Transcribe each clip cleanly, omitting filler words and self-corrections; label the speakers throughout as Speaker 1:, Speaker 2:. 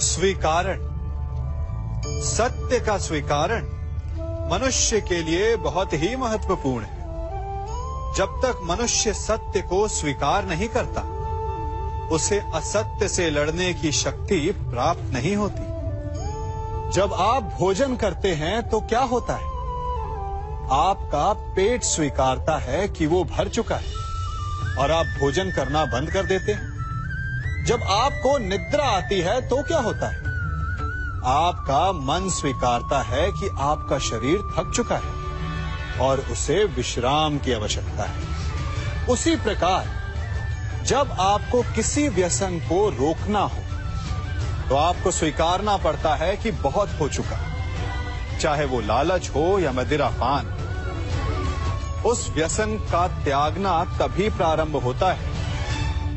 Speaker 1: स्वीकारण, सत्य का स्वीकारण मनुष्य के लिए बहुत ही महत्वपूर्ण है। जब तक मनुष्य सत्य को स्वीकार नहीं करता, उसे असत्य से लड़ने की शक्ति प्राप्त नहीं होती। जब आप भोजन करते हैं तो क्या होता है? आपका पेट स्वीकारता है कि वो भर चुका है और आप भोजन करना बंद कर देते हैं। जब आपको निद्रा आती है तो क्या होता है? आपका मन स्वीकारता है कि आपका शरीर थक चुका है और उसे विश्राम की आवश्यकता है। उसी प्रकार जब आपको किसी व्यसन को रोकना हो तो आपको स्वीकारना पड़ता है कि बहुत हो चुका, चाहे वो लालच हो या मदिरापान। उस व्यसन का त्यागना तभी प्रारंभ होता है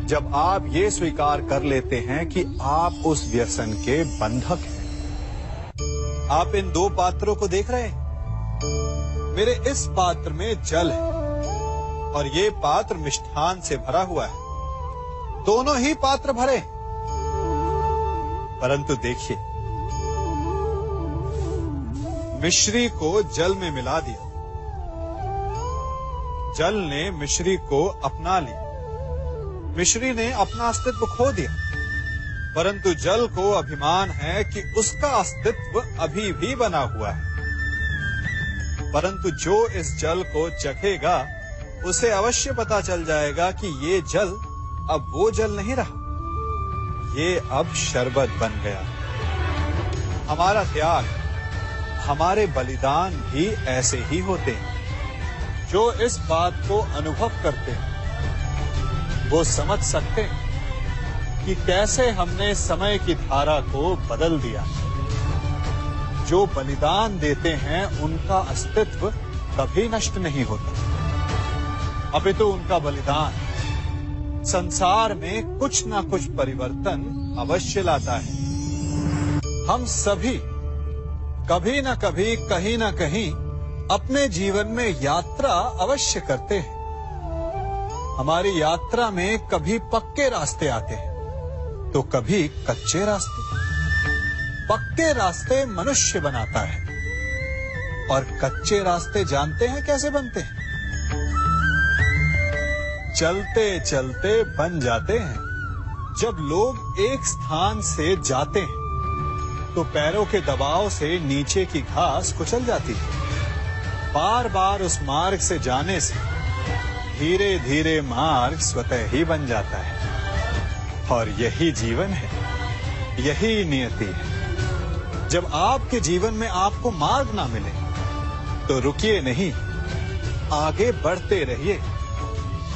Speaker 1: जब आप ये स्वीकार कर लेते हैं कि आप उस व्यसन के बंधक हैं। आप इन दो पात्रों को देख रहे हैं। मेरे इस पात्र में जल है और ये पात्र मिष्ठान से भरा हुआ है। दोनों ही पात्र भरे, परंतु देखिए, मिश्री को जल में मिला दिया, जल ने मिश्री को अपना लिया, मिश्री ने अपना अस्तित्व खो दिया। परंतु जल को अभिमान है कि उसका अस्तित्व अभी भी बना हुआ है। परंतु जो इस जल को चखेगा उसे अवश्य पता चल जाएगा कि ये जल अब वो जल नहीं रहा, ये अब शरबत बन गया। हमारा त्याग, हमारे बलिदान भी ऐसे ही होते हैं। जो इस बात को अनुभव करते हैं वो समझ सकते हैं कि कैसे हमने समय की धारा को बदल दिया। जो बलिदान देते हैं उनका अस्तित्व कभी नष्ट नहीं होता, अपितु उनका बलिदान संसार में कुछ ना कुछ परिवर्तन अवश्य लाता है। हम सभी कभी ना कभी, कहीं ना कहीं अपने जीवन में यात्रा अवश्य करते हैं। हमारी यात्रा में कभी पक्के रास्ते आते हैं तो कभी कच्चे रास्ते। पक्के रास्ते मनुष्य बनाता है और कच्चे रास्ते जानते हैं कैसे बनते हैं? चलते चलते बन जाते हैं। जब लोग एक स्थान से जाते हैं तो पैरों के दबाव से नीचे की घास कुचल जाती है। बार बार उस मार्ग से जाने से धीरे धीरे मार्ग स्वतः ही बन जाता है। और यही जीवन है, यही नियति है। जब आपके जीवन में आपको मार्ग ना मिले तो रुकिए नहीं, आगे बढ़ते रहिए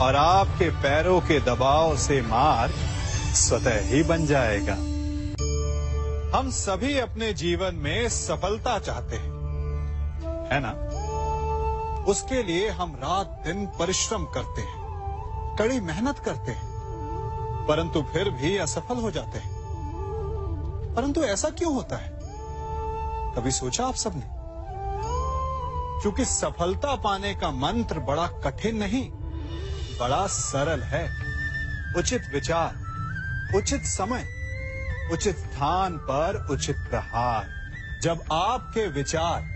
Speaker 1: और आपके पैरों के दबाव से मार्ग स्वतः ही बन जाएगा। हम सभी अपने जीवन में सफलता चाहते हैं, है ना? उसके लिए हम रात दिन परिश्रम करते हैं, कड़ी मेहनत करते हैं, परंतु फिर भी असफल हो जाते हैं। परंतु ऐसा क्यों होता है? कभी सोचा आप सबने? क्योंकि सफलता पाने का मंत्र बड़ा कठिन नहीं, बड़ा सरल है। उचित विचार, उचित समय, उचित स्थान पर उचित प्रहार। जब आपके विचार,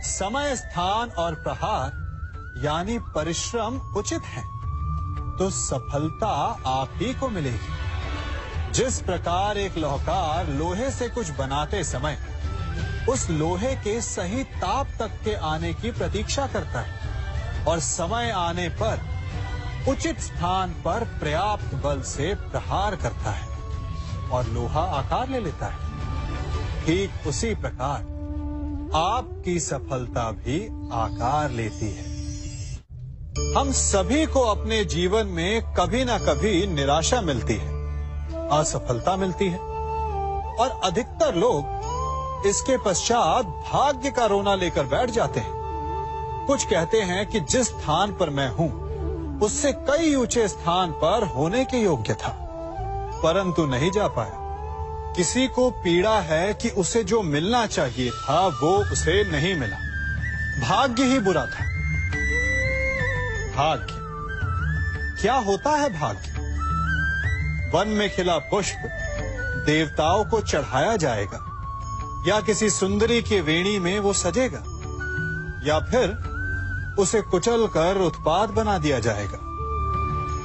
Speaker 1: समय, स्थान और प्रहार यानी परिश्रम उचित है तो सफलता आप ही को मिलेगी। जिस प्रकार एक लोहार लोहे से कुछ बनाते समय उस लोहे के सही ताप तक के आने की प्रतीक्षा करता है और समय आने पर उचित स्थान पर पर्याप्त बल से प्रहार करता है और लोहा आकार ले लेता है, ठीक उसी प्रकार आपकी सफलता भी आकार लेती है। हम सभी को अपने जीवन में कभी ना कभी निराशा मिलती है, असफलता मिलती है और अधिकतर लोग इसके पश्चात भाग्य का रोना लेकर बैठ जाते हैं। कुछ कहते हैं कि जिस स्थान पर मैं हूं उससे कई ऊंचे स्थान पर होने के योग्य था, परंतु नहीं जा पाया। किसी को पीड़ा है कि उसे जो मिलना चाहिए था वो उसे नहीं मिला, भाग्य ही बुरा था। भाग्य क्या होता है? भाग्य वन में खिला पुष्प देवताओं को चढ़ाया जाएगा, या किसी सुंदरी की वेणी में वो सजेगा, या फिर उसे कुचलकर उत्पात बना दिया जाएगा।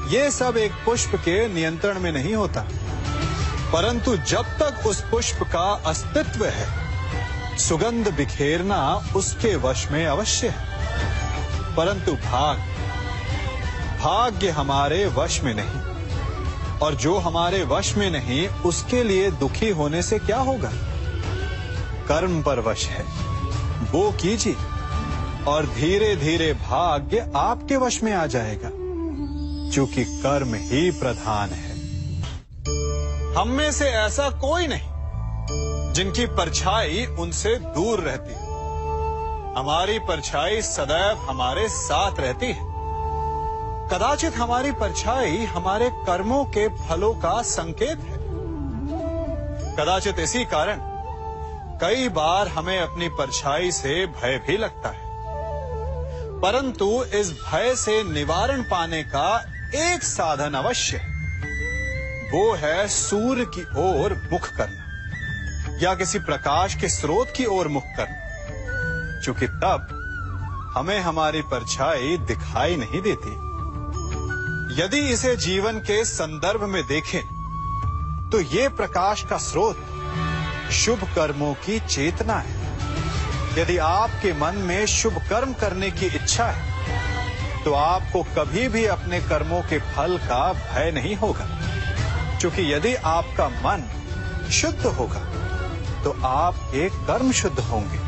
Speaker 1: ये सब एक पुष्प के नियंत्रण में नहीं होता, परंतु जब तक उस पुष्प का अस्तित्व है, सुगंध बिखेरना उसके वश में अवश्य है। परंतु भाग्य हमारे वश में नहीं, और जो हमारे वश में नहीं उसके लिए दुखी होने से क्या होगा। कर्म पर वश है, वो कीजिए और धीरे धीरे भाग्य आपके वश में आ जाएगा, क्योंकि कर्म ही प्रधान है। हम में से ऐसा कोई नहीं जिनकी परछाई उनसे दूर रहती है। हमारी परछाई सदैव हमारे साथ रहती है। कदाचित हमारी परछाई हमारे कर्मों के फलों का संकेत है। कदाचित इसी कारण कई बार हमें अपनी परछाई से भय भी लगता है, परंतु इस भय से निवारण पाने का एक साधन अवश्य है। वो है सूर्य की ओर मुख करना, या किसी प्रकाश के स्रोत की ओर मुख करना, क्योंकि तब हमें हमारी परछाई दिखाई नहीं देती। यदि इसे जीवन के संदर्भ में देखें तो ये प्रकाश का स्रोत शुभ कर्मों की चेतना है। यदि आपके मन में शुभ कर्म करने की इच्छा है तो आपको कभी भी अपने कर्मों के फल का भय नहीं होगा, क्योंकि यदि आपका मन शुद्ध होगा तो आपके कर्म शुद्ध होंगे,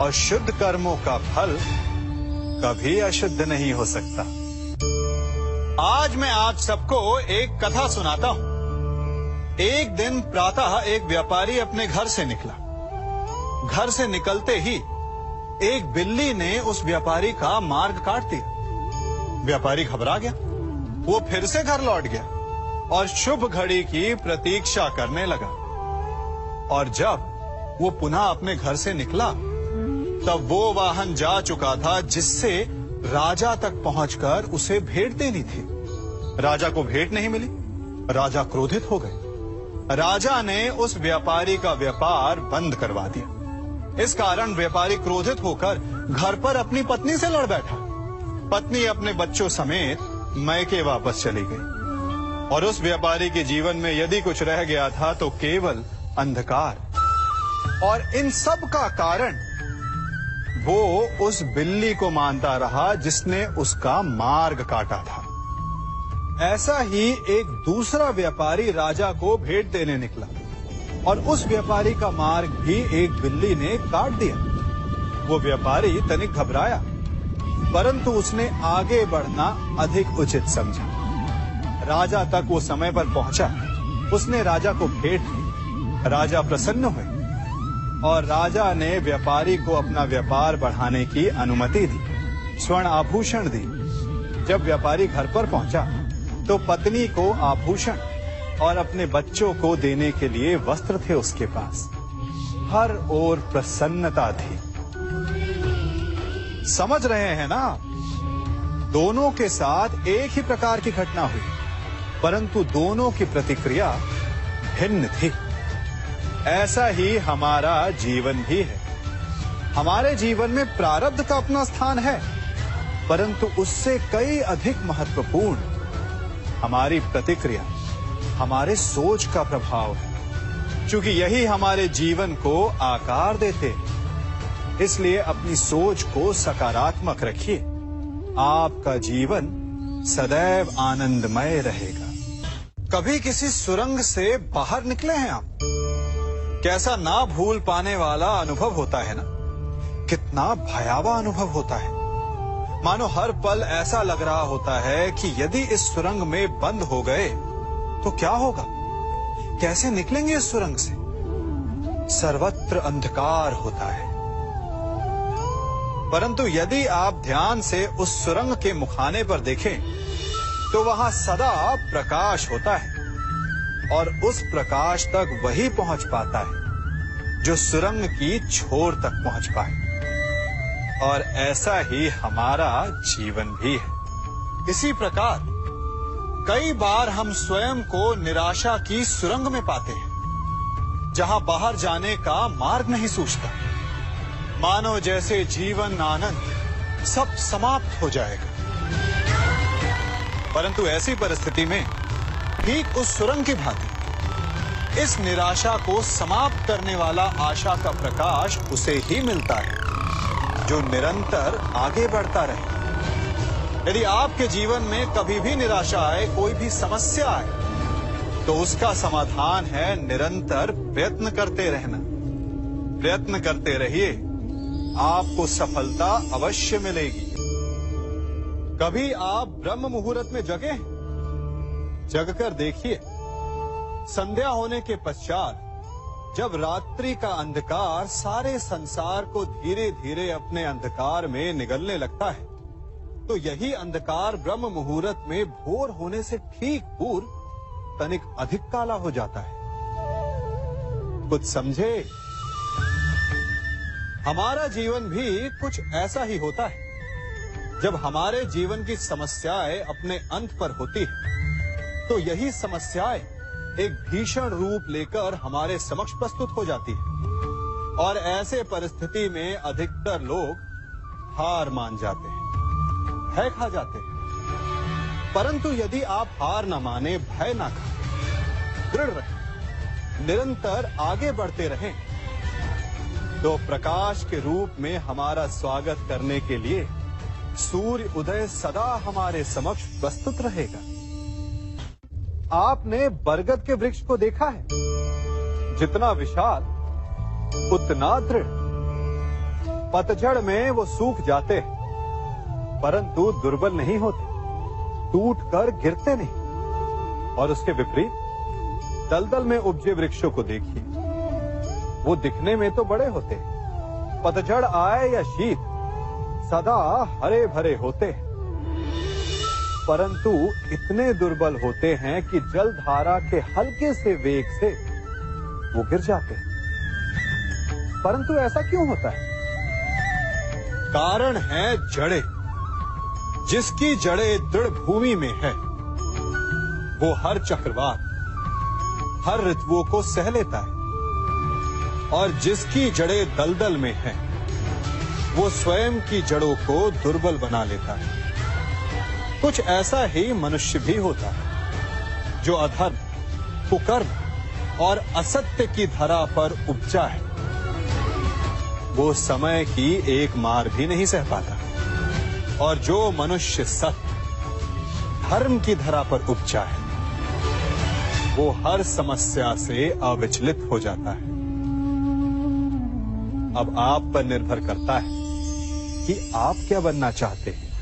Speaker 1: और शुद्ध कर्मों का फल कभी अशुद्ध नहीं हो सकता। आज मैं आप सबको एक कथा सुनाता हूं। एक दिन प्रातः एक व्यापारी अपने घर से निकला। घर से निकलते ही एक बिल्ली ने उस व्यापारी का मार्ग काट दिया। व्यापारी घबरा गया। वो फिर से घर लौट गया और शुभ घड़ी की प्रतीक्षा करने लगा। और जब वो पुनः अपने घर से निकला तब वो वाहन जा चुका था जिससे राजा तक पहुंचकर उसे भेंट देनी थी। राजा को भेंट नहीं मिली। राजा क्रोधित हो गए। राजा ने उस व्यापारी का व्यापार बंद करवा दिया। इस कारण व्यापारी क्रोधित होकर घर पर अपनी पत्नी से लड़ बैठा। पत्नी अपने बच्चों समेत मैके वापस चली गई, और उस व्यापारी के जीवन में यदि कुछ रह गया था तो केवल अंधकार। और इन सब का कारण वो उस बिल्ली को मानता रहा जिसने उसका मार्ग काटा था। ऐसा ही एक दूसरा व्यापारी राजा को भेंट देने निकला, और उस व्यापारी का मार्ग भी एक बिल्ली ने काट दिया। वो व्यापारी तनिक घबराया, परंतु उसने आगे बढ़ना अधिक उचित समझा। राजा तक वो समय पर पहुंचा। उसने राजा को भेंट दी। राजा प्रसन्न हुए और राजा ने व्यापारी को अपना व्यापार बढ़ाने की अनुमति दी, स्वर्ण आभूषण दी। जब व्यापारी घर पर पहुंचा तो पत्नी को आभूषण और अपने बच्चों को देने के लिए वस्त्र थे उसके पास। हर ओर प्रसन्नता थी। समझ रहे हैं ना? दोनों के साथ एक ही प्रकार की घटना हुई, परंतु दोनों की प्रतिक्रिया भिन्न थी। ऐसा ही हमारा जीवन भी है। हमारे जीवन में प्रारब्ध का अपना स्थान है, परंतु उससे कई अधिक महत्वपूर्ण हमारी प्रतिक्रिया, हमारे सोच का प्रभाव है, क्योंकि यही हमारे जीवन को आकार देते। इसलिए अपनी सोच को सकारात्मक रखिए। आपका जीवन सदैव आनंदमय रहेगा। कभी किसी सुरंग से बाहर निकले हैं आप? कैसा ना भूल पाने वाला अनुभव होता है ना? कितना भयावह अनुभव होता है। मानो हर पल ऐसा लग रहा होता है कि यदि इस सुरंग में बंद हो गए तो क्या होगा? कैसे निकलेंगे इस सुरंग से? सर्वत्र अंधकार होता है। परंतु यदि आप ध्यान से उस सुरंग के मुखाने पर देखें तो वहां सदा प्रकाश होता है, और उस प्रकाश तक वही पहुंच पाता है जो सुरंग की छोर तक पहुंच पाए। और ऐसा ही हमारा जीवन भी है। इसी प्रकार कई बार हम स्वयं को निराशा की सुरंग में पाते हैं। जहां बाहर जाने का मार्ग नहीं सूझता। मानो जैसे जीवन आनंद सब समाप्त हो जाएगा। परंतु ऐसी परिस्थिति में ठीक उस सुरंग की भांति इस निराशा को समाप्त करने वाला आशा का प्रकाश उसे ही मिलता है जो निरंतर आगे बढ़ता रहे। यदि आपके जीवन में कभी भी निराशा आए, कोई भी समस्या आए, तो उसका समाधान है निरंतर प्रयत्न करते रहना। प्रयत्न करते रहिए, आपको सफलता अवश्य मिलेगी। कभी आप ब्रह्म मुहूर्त में जगे? जगकर देखिए, संध्या होने के पश्चात जब रात्रि का अंधकार सारे संसार को धीरे धीरे अपने अंधकार में निगलने लगता है, तो यही अंधकार ब्रह्म मुहूर्त में भोर होने से ठीक पूर्व तनिक अधिक काला हो जाता है। कुछ समझे? हमारा जीवन भी कुछ ऐसा ही होता है। जब हमारे जीवन की समस्याएं अपने अंत पर होती है, तो यही समस्याएं एक भीषण रूप लेकर हमारे समक्ष प्रस्तुत हो जाती है और ऐसे परिस्थिति में अधिकतर लोग हार मान जाते हैं, भय खा जाते हैं। परंतु यदि आप हार न माने, भय न खाएं, दृढ़ रहें, निरंतर आगे बढ़ते रहें, तो प्रकाश के रूप में हमारा स्वागत करने के लिए सूर्य उदय सदा हमारे समक्ष प्रस्तुत रहेगा। आपने बरगद के वृक्ष को देखा है? जितना विशाल उतना दृढ़। पतझड़ में वो सूख जाते हैं, परंतु दुर्बल नहीं होते, टूटकर गिरते नहीं। और उसके विपरीत दलदल में उपजे वृक्षों को देखिए, वो दिखने में तो बड़े होते हैं, पतझड़ आए या शीत सदा हरे भरे होते हैं, परंतु इतने दुर्बल होते हैं कि जलधारा के हल्के से वेग से वो गिर जाते हैं। परंतु ऐसा क्यों होता है? कारण है जड़ें। जिसकी जड़ें दृढ़ भूमि में है, वो हर चक्रवात, हर ऋतुओं को सह लेता है, और जिसकी जड़ें दलदल में है, वो स्वयं की जड़ों को दुर्बल बना लेता है। कुछ ऐसा ही मनुष्य भी होता है जो अधर्म, कुकर्म और असत्य की धरा पर उपजा है। वो समय की एक मार भी नहीं सह पाता, और जो मनुष्य सत्य, धर्म की धरा पर उपजा है, वो हर समस्या से अविचलित हो जाता है। अब आप पर निर्भर करता है कि आप क्या बनना चाहते हैं।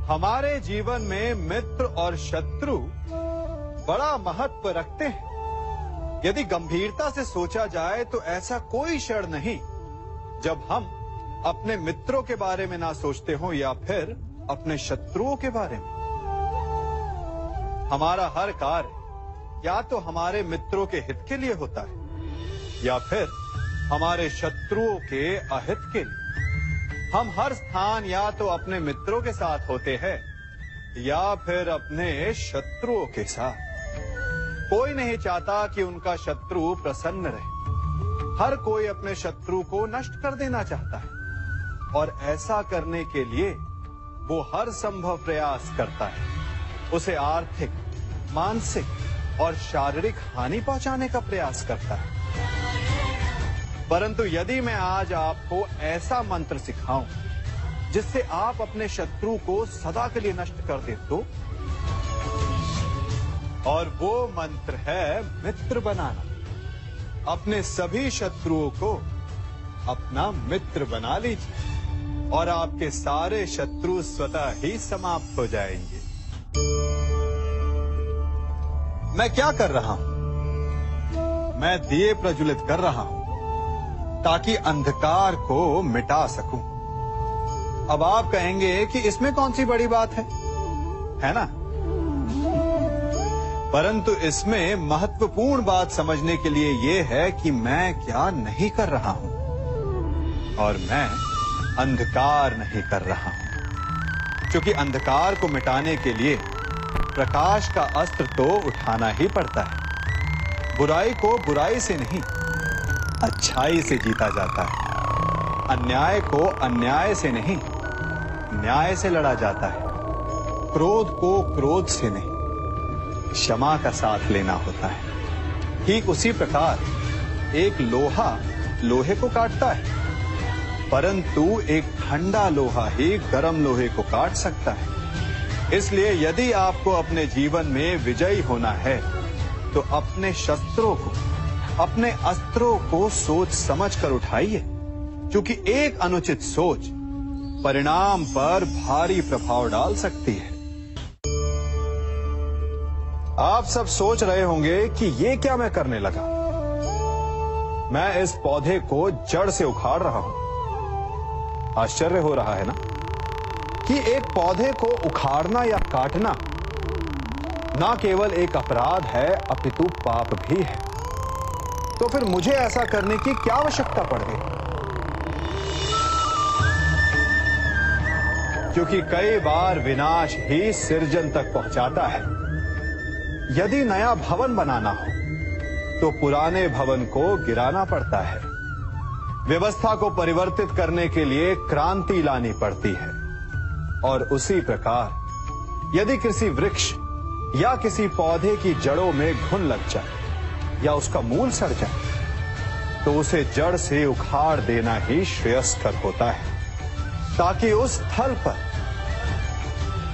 Speaker 1: हमारे जीवन में मित्र और शत्रु बड़ा महत्व रखते हैं। यदि गंभीरता से सोचा जाए तो ऐसा कोई क्षण नहीं जब हम अपने मित्रों के बारे में ना सोचते हो या फिर अपने शत्रुओं के बारे में। हमारा हर कार्य या तो हमारे मित्रों के हित के लिए होता है या फिर हमारे शत्रुओं के अहित के लिए। हम हर स्थान या तो अपने मित्रों के साथ होते हैं या फिर अपने शत्रुओं के साथ। कोई नहीं चाहता कि उनका शत्रु प्रसन्न रहे। हर कोई अपने शत्रु को नष्ट कर देना चाहता है, और ऐसा करने के लिए वो हर संभव प्रयास करता है। उसे आर्थिक, मानसिक और शारीरिक हानि पहुंचाने का प्रयास करता है। परंतु यदि मैं आज आपको ऐसा मंत्र सिखाऊं जिससे आप अपने शत्रु को सदा के लिए नष्ट कर दे तो, और वो मंत्र है मित्र बनाना। अपने सभी शत्रुओं को अपना मित्र बना लीजिए और आपके सारे शत्रु स्वतः ही समाप्त हो जाएंगे। मैं क्या कर रहा हूं? मैं दिए प्रज्वलित कर रहा हूं ताकि अंधकार को मिटा सकूं। अब आप कहेंगे कि इसमें कौन सी बड़ी बात है ना? परंतु इसमें महत्वपूर्ण बात समझने के लिए यह है कि मैं क्या नहीं कर रहा हूं, और मैं अंधकार नहीं कर रहा हूं। क्योंकि अंधकार को मिटाने के लिए प्रकाश का अस्त्र तो उठाना ही पड़ता है। बुराई को बुराई से नहीं, अच्छाई से जीता जाता है। अन्याय को अन्याय से नहीं, न्याय से लड़ा जाता है। क्रोध को क्रोध से नहीं, क्षमा का साथ लेना होता है। ठीक उसी प्रकार एक लोहा लोहे को काटता है, परंतु एक ठंडा लोहा ही गर्म लोहे को काट सकता है। इसलिए यदि आपको अपने जीवन में विजयी होना है तो अपने शस्त्रों को, अपने अस्त्रों को सोच समझ कर उठाइए, क्योंकि एक अनुचित सोच परिणाम पर भारी प्रभाव डाल सकती है। आप सब सोच रहे होंगे कि ये क्या मैं करने लगा। मैं इस पौधे को जड़ से उखाड़ रहा हूं। आश्चर्य हो रहा है ना कि एक पौधे को उखाड़ना या काटना ना केवल एक अपराध है अपितु पाप भी है। तो फिर मुझे ऐसा करने की क्या आवश्यकता पड़ गई? क्योंकि कई बार विनाश ही सृजन तक पहुंचाता है। यदि नया भवन बनाना हो तो पुराने भवन को गिराना पड़ता है। व्यवस्था को परिवर्तित करने के लिए क्रांति लानी पड़ती है। और उसी प्रकार यदि किसी वृक्ष या किसी पौधे की जड़ों में घुन लग जाए या उसका मूल सड़ जाए तो उसे जड़ से उखाड़ देना ही श्रेयस्कर होता है, ताकि उस स्थल पर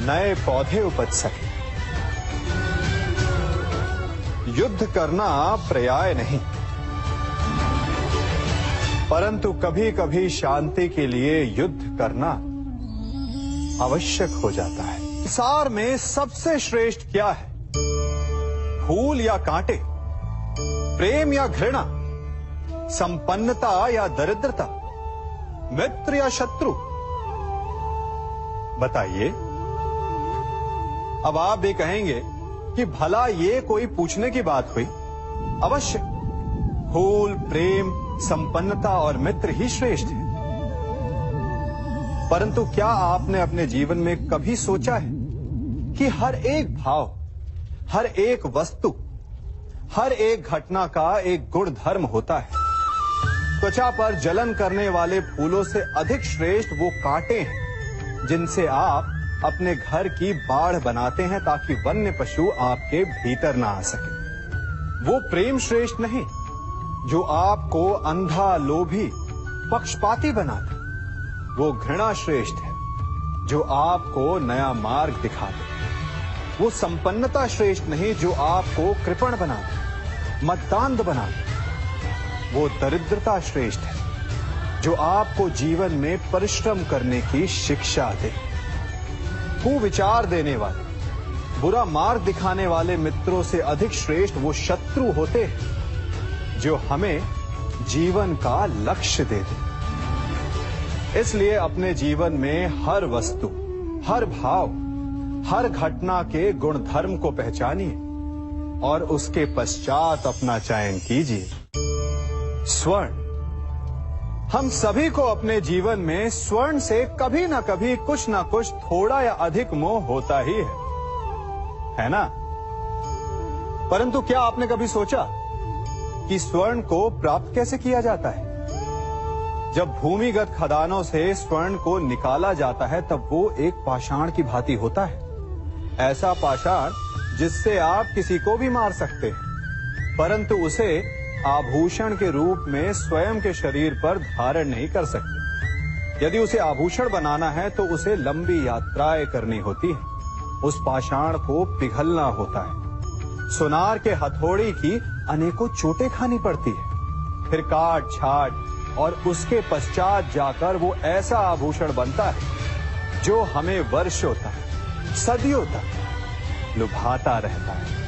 Speaker 1: नए पौधे उपज सके। युद्ध करना पर्याय नहीं, परंतु कभी कभी शांति के लिए युद्ध करना आवश्यक हो जाता है। संसार में सबसे श्रेष्ठ क्या है? फूल या कांटे, प्रेम या घृणा, संपन्नता या दरिद्रता, मित्र या शत्रु? बताइए। अब आप भी कहेंगे कि भला ये कोई पूछने की बात हुई? अवश्य, फूल, प्रेम, संपन्नता और मित्र ही श्रेष्ठ है। परंतु क्या आपने अपने जीवन में कभी सोचा है कि हर एक भाव, हर एक वस्तु, हर एक घटना का एक गुण धर्म होता है? त्वचा पर जलन करने वाले फूलों से अधिक श्रेष्ठ वो कांटे हैं जिनसे आप अपने घर की बाढ़ बनाते हैं ताकि वन्य पशु आपके भीतर ना आ सके। वो प्रेम श्रेष्ठ नहीं जो आपको अंधा, लोभी, पक्षपाती बनाता। वो घृणा श्रेष्ठ है जो आपको नया मार्ग दिखा दे। वो संपन्नता श्रेष्ठ नहीं जो आपको कृपण बना दे, मद्दांध बना दे। वो दरिद्रता श्रेष्ठ है जो आपको जीवन में परिश्रम करने की शिक्षा दे। कुविचार देने वाले, बुरा मार्ग दिखाने वाले मित्रों से अधिक श्रेष्ठ वो शत्रु होते हैं जो हमें जीवन का लक्ष्य दे दे। इसलिए अपने जीवन में हर वस्तु, हर भाव, हर घटना के गुण धर्म को पहचानिए और उसके पश्चात अपना चयन कीजिए। स्वर्ण। हम सभी को अपने जीवन में स्वर्ण से कभी ना कभी कुछ ना कुछ थोड़ा या अधिक मोह होता ही है ना? परंतु क्या आपने कभी सोचा कि स्वर्ण को प्राप्त कैसे किया जाता है? जब भूमिगत खदानों से स्वर्ण को निकाला जाता है तब वो एक पाषाण की भांति होता है। ऐसा पाषाण जिससे आप किसी को भी मार सकते हैं, परंतु उसे आभूषण के रूप में स्वयं के शरीर पर धारण नहीं कर सकते। यदि उसे आभूषण बनाना है तो उसे लंबी यात्राएं करनी होती है। उस पाषाण को पिघलना होता है। सुनार के हथौड़ी की अनेकों चोटें खानी पड़ती है, फिर काट छाट और उसके पश्चात जाकर वो ऐसा आभूषण बनता है जो हमें वर्षों तक, सदियों तक लुभाता रहता है।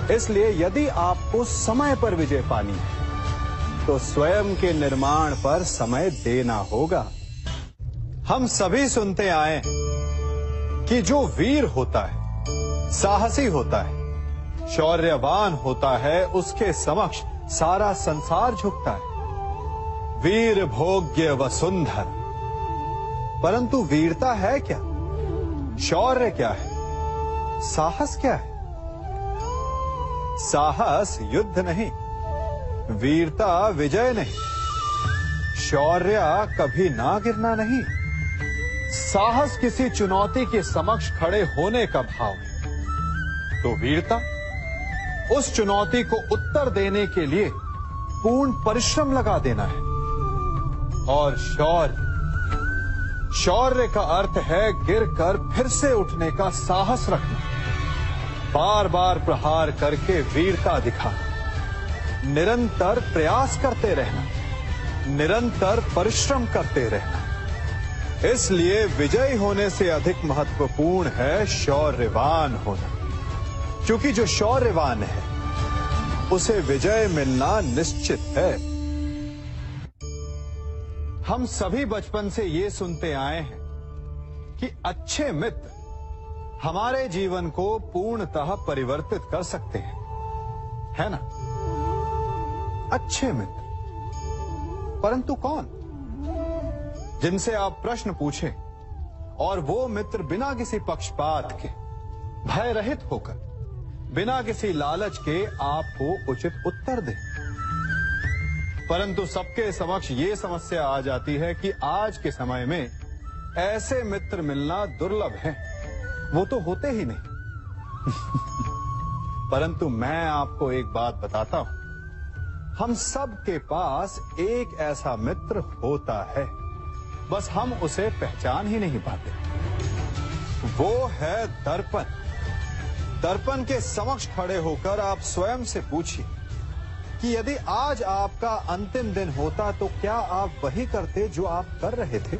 Speaker 1: इसलिए यदि आपको समय पर विजय पानी है तो स्वयं के निर्माण पर समय देना होगा। हम सभी सुनते आए हैं कि जो वीर होता है, साहसी होता है, शौर्यवान होता है, उसके समक्ष सारा संसार झुकता है। वीर भोग्य वसुंधर। परंतु वीरता है क्या? शौर्य क्या है? साहस क्या है? साहस युद्ध नहीं, वीरता विजय नहीं, शौर्य कभी ना गिरना नहीं। साहस किसी चुनौती के समक्ष खड़े होने का भाव है, तो वीरता उस चुनौती को उत्तर देने के लिए पूर्ण परिश्रम लगा देना है। और शौर्य का अर्थ है गिरकर फिर से उठने का साहस रखना, बार बार प्रहार करके वीरता दिखाना, निरंतर प्रयास करते रहना, निरंतर परिश्रम करते रहना। इसलिए विजयी होने से अधिक महत्वपूर्ण है शौर्यवान होना, क्योंकि जो शौर्यवान है उसे विजय मिलना निश्चित है। हम सभी बचपन से ये सुनते आए हैं कि अच्छे मित्र हमारे जीवन को पूर्णतः परिवर्तित कर सकते हैं, है ना? अच्छे मित्र, परंतु कौन? जिनसे आप प्रश्न पूछें और वो मित्र बिना किसी पक्षपात के, भय रहित होकर, बिना किसी लालच के आपको उचित उत्तर दें। परंतु सबके समक्ष ये समस्या आ जाती है कि आज के समय में ऐसे मित्र मिलना दुर्लभ है, वो तो होते ही नहीं। परंतु मैं आपको एक बात बताता हूं, हम सब के पास एक ऐसा मित्र होता है, बस हम उसे पहचान ही नहीं पाते। वो है दर्पण। दर्पण के समक्ष खड़े होकर आप स्वयं से पूछिए कि यदि आज आपका अंतिम दिन होता तो क्या आप वही करते जो आप कर रहे थे?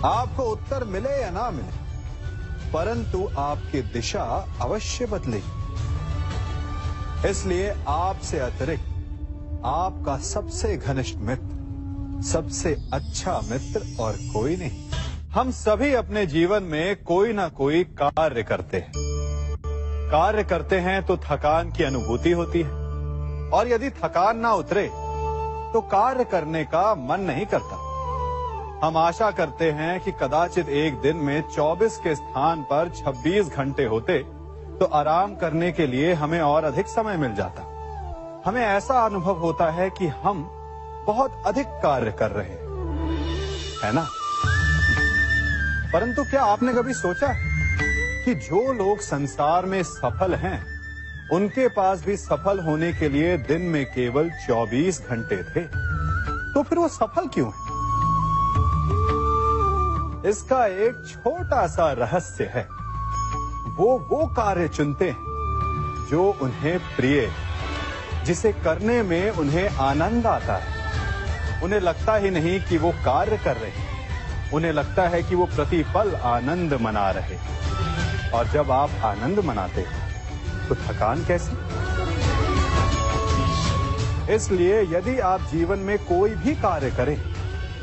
Speaker 1: आपको उत्तर मिले या ना मिले, परंतु आपकी दिशा अवश्य बदलेगी। इसलिए आपसे अतिरिक्त आपका सबसे घनिष्ठ मित्र, सबसे अच्छा मित्र और कोई नहीं। हम सभी अपने जीवन में कोई ना कोई कार्य करते हैं। कार्य करते हैं तो थकान की अनुभूति होती है, और यदि थकान ना उतरे तो कार्य करने का मन नहीं करता। हम आशा करते हैं कि कदाचित एक दिन में 24 के स्थान पर 26 घंटे होते तो आराम करने के लिए हमें और अधिक समय मिल जाता। हमें ऐसा अनुभव होता है कि हम बहुत अधिक कार्य कर रहे हैं, है ना? परंतु क्या आपने कभी सोचा है कि जो लोग संसार में सफल हैं, उनके पास भी सफल होने के लिए दिन में केवल 24 घंटे थे, तो फिर वो सफल क्यों है? इसका एक छोटा सा रहस्य है। वो कार्य चुनते हैं जो उन्हें प्रिय है, जिसे करने में उन्हें आनंद आता है। उन्हें लगता ही नहीं कि वो कार्य कर रहे हैं, उन्हें लगता है कि वो प्रतिपल आनंद मना रहे। और जब आप आनंद मनाते हो तो थकान कैसी? इसलिए यदि आप जीवन में कोई भी कार्य करें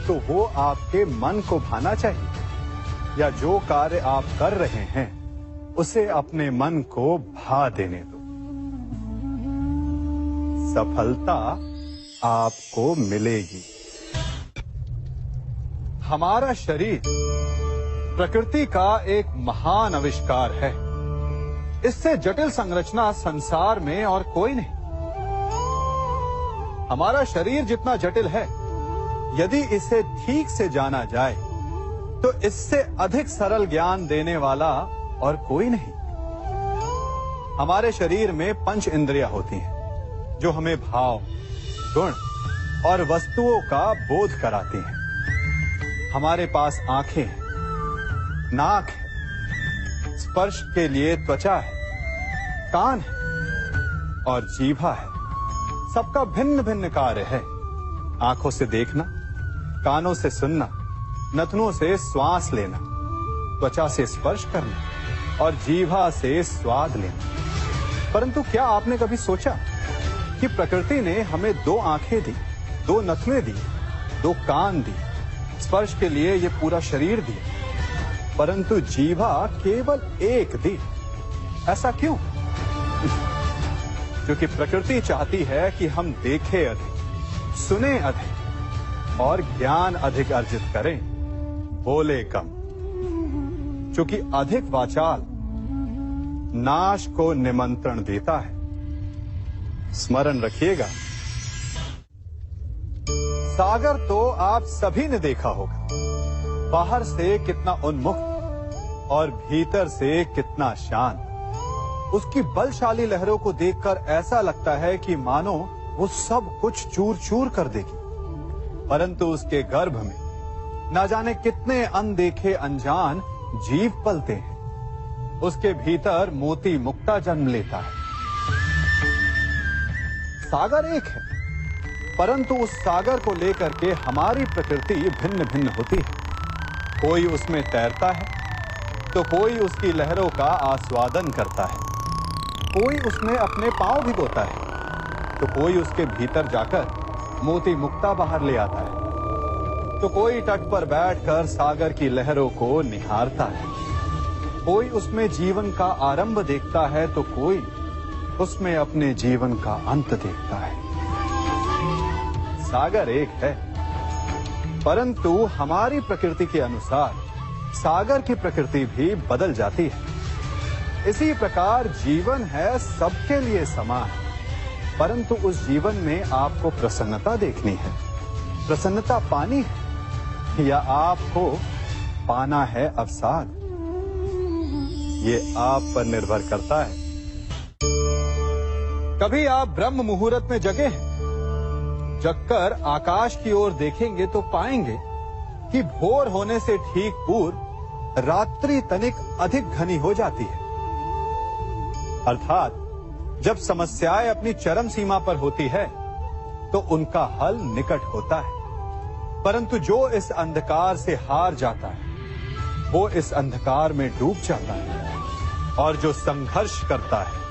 Speaker 1: तो वो आपके मन को भाना चाहिए, या जो कार्य आप कर रहे हैं उसे अपने मन को भा देने दो। सफलता आपको मिलेगी। हमारा शरीर प्रकृति का एक महान आविष्कार है। इससे जटिल संरचना संसार में और कोई नहीं। हमारा शरीर जितना जटिल है, यदि इसे ठीक से जाना जाए तो इससे अधिक सरल ज्ञान देने वाला और कोई नहीं। हमारे शरीर में 5 इंद्रियां होती हैं जो हमें भाव, गुण और वस्तुओं का बोध कराती हैं। हमारे पास आंखें हैं, नाक है, स्पर्श के लिए त्वचा है, कान है और जीभा है। सबका भिन्न भिन्न कार्य है। आंखों से देखना, कानों से सुनना, नथनों से श्वास लेना, त्वचा से स्पर्श करना और जीभा से स्वाद लेना। परंतु क्या आपने कभी सोचा कि प्रकृति ने हमें 2 आंखें दी, 2 नथुएं दी, 2 कान दी, स्पर्श के लिए ये पूरा शरीर दिया, परंतु जीभा केवल 1 दी? ऐसा क्यों? क्योंकि प्रकृति चाहती है कि हम देखें अधिक, सुने अधिक और ज्ञान अधिक अर्जित करें, बोले कम। क्योंकि अधिक वाचाल नाश को निमंत्रण देता है। स्मरण रखिएगा, सागर तो आप सभी ने देखा होगा, बाहर से कितना उन्मुक्त और भीतर से कितना शांत। उसकी बलशाली लहरों को देखकर ऐसा लगता है कि मानो वो सब कुछ चूर चूर कर देगी, परंतु उसके गर्भ में ना जाने कितने अनदेखे अनजान जीव पलते हैं। उसके भीतर मोती मुक्ता जन्म लेता है। सागर एक है, परंतु उस सागर को लेकर के हमारी प्रकृति भिन्न भिन्न होती है। कोई उसमें तैरता है तो कोई उसकी लहरों का आस्वादन करता है, कोई उसमें अपने पांव भिगोता है तो कोई उसके भीतर जाकर मोती मुक्ता बाहर ले आता है, तो कोई तट पर बैठकर सागर की लहरों को निहारता है, कोई उसमें जीवन का आरंभ देखता है तो कोई उसमें अपने जीवन का अंत देखता है। सागर एक है, परंतु हमारी प्रकृति के अनुसार सागर की प्रकृति भी बदल जाती है। इसी प्रकार जीवन है सबके लिए समान, परंतु उस जीवन में आपको प्रसन्नता देखनी है, प्रसन्नता पानी है, या आपको पाना है अवसाद, ये आप पर निर्भर करता है। कभी आप ब्रह्म मुहूर्त में जगे हैं? जगकर आकाश की ओर देखेंगे तो पाएंगे कि भोर होने से ठीक पूर्व रात्रि तनिक अधिक घनी हो जाती है। अर्थात जब समस्याएं अपनी चरम सीमा पर होती है तो उनका हल निकट होता है, परंतु जो इस अंधकार से हार जाता है वो इस अंधकार में डूब जाता है, और जो संघर्ष करता है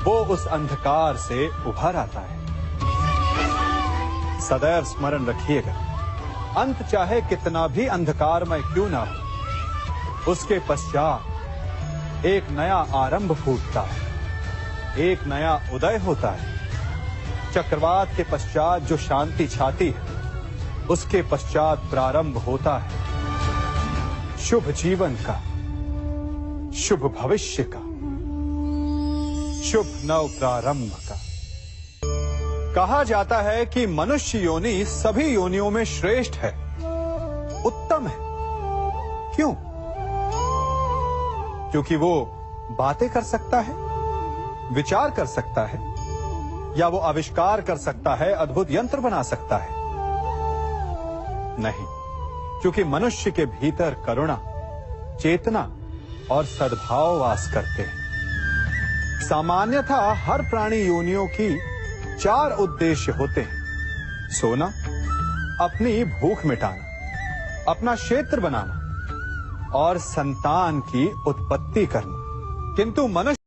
Speaker 1: वो उस अंधकार से उभर आता है। सदैव स्मरण रखिएगा, अंत चाहे कितना भी अंधकारमय क्यों ना हो, उसके पश्चात एक नया आरंभ फूटता है, एक नया उदय होता है। चक्रवात के पश्चात जो शांति छाती है, उसके पश्चात प्रारंभ होता है शुभ जीवन का, शुभ भविष्य का, शुभ नव प्रारंभ का। कहा जाता है कि मनुष्य योनि सभी योनियों में श्रेष्ठ है, उत्तम है। क्यों? क्योंकि वो बातें कर सकता है, विचार कर सकता है, या वो आविष्कार कर सकता है, अद्भुत यंत्र बना सकता है। नहीं, क्योंकि मनुष्य के भीतर करुणा, चेतना और सद्भाव वास करते हैं। सामान्यतः हर प्राणी योनियों की 4 उद्देश्य होते हैं: सोना, अपनी भूख मिटाना, अपना क्षेत्र बनाना और संतान की उत्पत्ति करना। किंतु मनुष्य